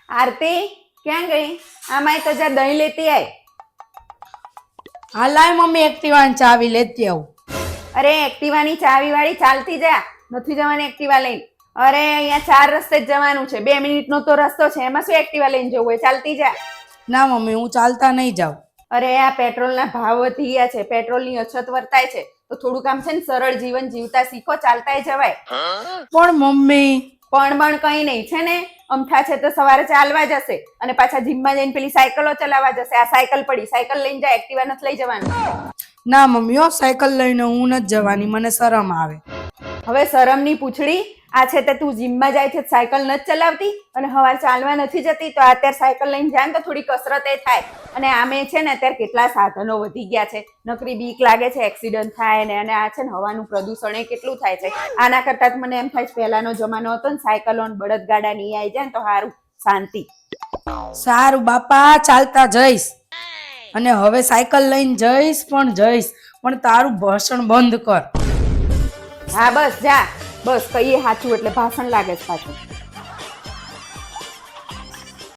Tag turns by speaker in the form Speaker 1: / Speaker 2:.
Speaker 1: આરતી ક્યાં ગઈ? આમાંય તો જા દહીં લેતી આય.
Speaker 2: હા લાય મમ્મી એક્ટિવાની ચાવી લેતી આવું.
Speaker 1: અરે એક્ટિવાની ચાવી વાળી ચાલતી જા, નથી જવાની એક્ટિવા લઈને. અરે અહીંયા 4 રસ્તે જ જવાનું છે, 2 મિનિટનો તો રસ્તો છે, એમાં શું એક્ટિવા લઈને જવું હોય? ચાલતી જા.
Speaker 2: ના મમ્મી હું ચાલતા નહીં જાઉં.
Speaker 1: અરે આ પેટ્રોલના ભાવ વધી ગયા છે, પેટ્રોલની અછત વર્તાય છે, તો થોડુંક આમ છે ને સરળ જીવન જીવતા શીખો, ચાલતાય જવાય.
Speaker 2: પણ મમ્મી
Speaker 1: પણ કઈ નહીં છે ને, અમથા છે તો સવારે ચાલવા જશે અને પાછા જીમમાં જઈને પેલી સાયકલો ચલાવવા જશે. આ સાયકલ પડી, સાયકલ લઈને જાય, એક્ટિવા નથી લઈ જવાનું.
Speaker 2: ના મમ્મી હો સાયકલ લઈને હું નથી જવાની, મને શરમ આવે.
Speaker 1: હવે શરમની પૂંછડી, આ છે તે તું જીમમાં જાય છે સાયકલ નથી ચલાવતી અને હવાર ચાલવા નથી જતી, તો અત્યારે સાયકલ લઈને જાય ને તો થોડી કસરત એ થાય. અને આમે છે ને અત્યારે કેટલા સાધનો વધી ગયા છે, નકરી બીક લાગે છે એક્સિડન્ટ થાય ને, અને આ છે ને હવાનું પ્રદૂષણ એ કેટલું થાય છે. આના કરતાં મને એમ થાય પહેલાનો જમાનો હતો ને, સાયકલો ને બળદગાડા ની આવી જાય ને તો સારું, શાંતિ.
Speaker 2: સારું બાપા, ચાલતા જઈશ અને હવે સાયકલ લઈને જઈશ, પણ તારું ભાષણ બંધ કર.
Speaker 1: હા બસ જા, બસ કહીએ સાચું એટલે ભાષણ લાગે છે પાછું.